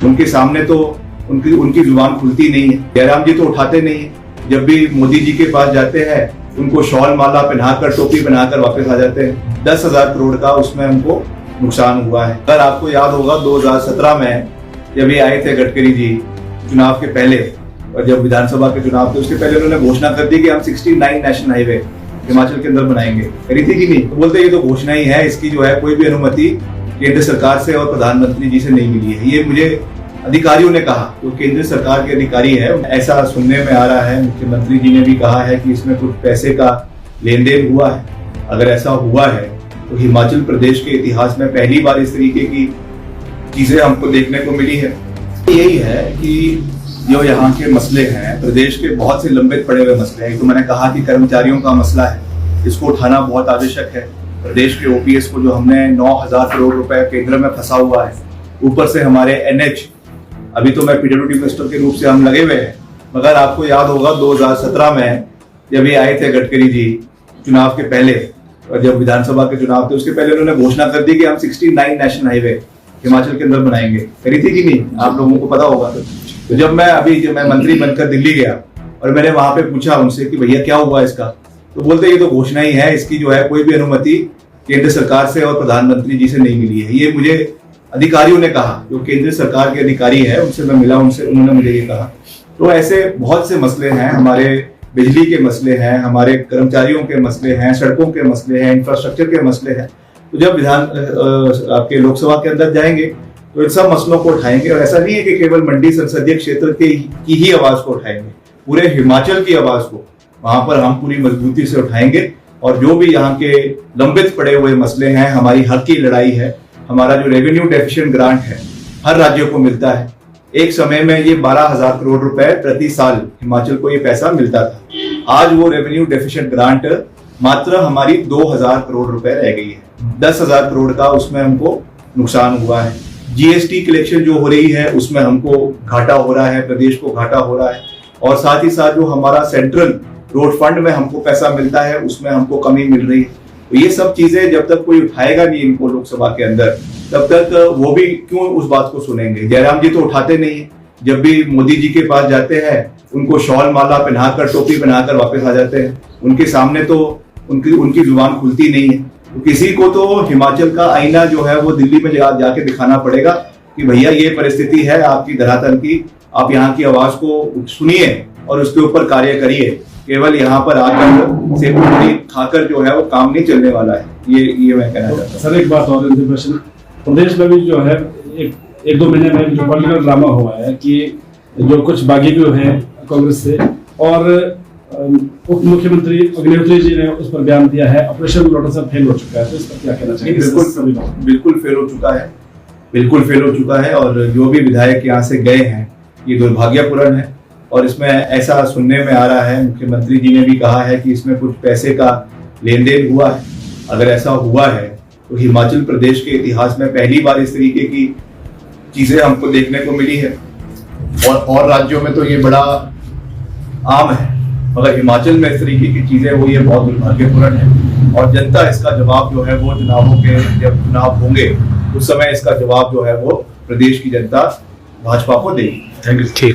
उनके सामने तो उनकी जुबान खुलती नहीं है। जयराम जी तो उठाते नहीं है। जब भी मोदी जी के पास जाते हैं उनको शॉल माला पहनाकर टोपी बनाकर वापस आ जाते हैं। 10,000 करोड़ का उसमें उनको नुकसान हुआ है। अगर आपको याद होगा 2017 में जब ये आए थे गडकरी जी चुनाव के पहले, और जब विधानसभा के चुनाव थे उसके पहले उन्होंने घोषणा कर दी कि हम 69 नेशनल हाईवे हिमाचल के अंदर बनाएंगे। करी थी कि नहीं? तो बोलते ये तो घोषणा ही है, इसकी जो है कोई भी अनुमति केंद्र सरकार से और प्रधानमंत्री जी से नहीं मिली है। ये मुझे अधिकारियों ने कहा, जो केंद्र सरकार के अधिकारी है। ऐसा सुनने में आ रहा है, मुख्यमंत्री जी ने भी कहा है कि इसमें कुछ पैसे का लेन देन हुआ है। अगर ऐसा हुआ है तो हिमाचल प्रदेश के इतिहास में पहली बार इस तरीके की चीजें हमको देखने को मिली है। यही है कि जो यहाँ के मसले हैं, प्रदेश के बहुत से लंबित पड़े हुए मसले हैं। तो मैंने कहा कि कर्मचारियों का मसला है, इसको उठाना बहुत आवश्यक है। प्रदेश के ओपीएस को जो हमने 9,000 करोड़ रुपए केंद्र में फंसा हुआ है, ऊपर से हमारे एनएच, अभी तो मैं पीडब्ल्यूडी मिनिस्टर के रूप से हम लगे हुए हैं, मगर आपको याद होगा 2017 में जब ये आए थे गडकरी जी चुनाव के पहले, और जब विधानसभा के चुनाव थे उसके पहले उन्होंने घोषणा कर दी कि हम 69 नेशनल हाईवे हिमाचल के अंदर बनाएंगे। करी थी कि नहीं? आप लोगों को पता होगा। तो जब मैं मंत्री बनकर दिल्ली गया और मैंने वहां पे पूछा उनसे कि भैया क्या हुआ इसका, तो बोलते ये तो घोषणा ही है, इसकी जो है कोई भी अनुमति केंद्र सरकार से और प्रधानमंत्री जी से नहीं मिली है। ये मुझे अधिकारियों ने कहा, जो केंद्र सरकार के अधिकारी है, उनसे मैं मिला, उन्होंने मुझे ये कहा। तो ऐसे बहुत से मसले हैं, हमारे बिजली के मसले हैं, हमारे कर्मचारियों के मसले हैं, सड़कों के मसले हैं, इंफ्रास्ट्रक्चर के मसले हैं। तो जब आपके लोकसभा के अंदर जाएंगे तो इन सब मसलों को उठाएंगे। और ऐसा नहीं है कि केवल मंडी संसदीय क्षेत्र की ही आवाज को उठाएंगे, पूरे हिमाचल की आवाज को वहां पर हम पूरी मजबूती से उठाएंगे। और जो भी यहाँ के लंबित पड़े हुए मसले हैं, हमारी हक की लड़ाई है। हमारा जो रेवेन्यू डेफिशिएंट ग्रांट है हर राज्य को मिलता है। एक समय में ये 12,000 करोड़ रुपए प्रति साल हिमाचल को ये पैसा मिलता था। आज वो रेवेन्यू डेफिशिएंट ग्रांट मात्र हमारी 2,000 करोड़ रुपए रह गई है। 10,000 करोड़ का उसमें हमको नुकसान हुआ है। जीएसटी कलेक्शन जो हो रही है उसमें हमको घाटा हो रहा है, प्रदेश को घाटा हो रहा है। और साथ ही साथ जो हमारा सेंट्रल रोड फंड में हमको पैसा मिलता है उसमें हमको कमी मिल रही है। तो ये सब चीजें जब तक कोई उठाएगा नहीं इनको लोकसभा के अंदर, तब तक वो भी क्यों उस बात को सुनेंगे। जयराम जी तो उठाते नहीं है। जब भी मोदी जी के पास जाते हैं उनको शॉल माला पहनाकर टोपी बनाकर वापस आ जाते हैं। उनके सामने तो उनकी जुबान खुलती नहीं है। तो किसी को तो हिमाचल का आईना जो है वो दिल्ली में जाके दिखाना पड़ेगा कि भैया ये परिस्थिति है आपकी धरातल की, आप यहाँ की आवाज को सुनिए और उसके ऊपर कार्य करिए। केवल यहाँ पर आकर से खाकर जो है वो काम नहीं चलने वाला है। ये मैं कहना चाहता हूँ। सर एक बात और प्रदेश में भी जो है एक दो महीने में जो पॉलिटिकल ड्रामा हुआ है कि जो कुछ बागी भी हैं कांग्रेस से, और उप मुख्यमंत्री अग्निहोत्री जी ने उस पर बयान दिया है ऑपरेशन लोटस फेल हो चुका है। तो इस पर क्या कहना चाहिए? बिल्कुल फेल हो चुका है, बिल्कुल फेल हो चुका है। और जो भी विधायक यहाँ से गए हैं ये दुर्भाग्यपूर्ण है। और इसमें ऐसा सुनने में आ रहा है, मुख्यमंत्री जी ने भी कहा है कि इसमें कुछ पैसे का लेन देन हुआ है। अगर ऐसा हुआ है तो हिमाचल प्रदेश के इतिहास में पहली बार इस तरीके की चीजें हमको देखने को मिली है। और राज्यों में तो ये बड़ा आम है, मगर हिमाचल में इस तरीके की चीजें हुई है, बहुत दुर्भाग्यपूर्ण है। और जनता इसका जवाब जो है वो चुनावों के जब चुनाव होंगे उस समय इसका जवाब जो है वो प्रदेश की जनता भाजपा को देगी। ठीक।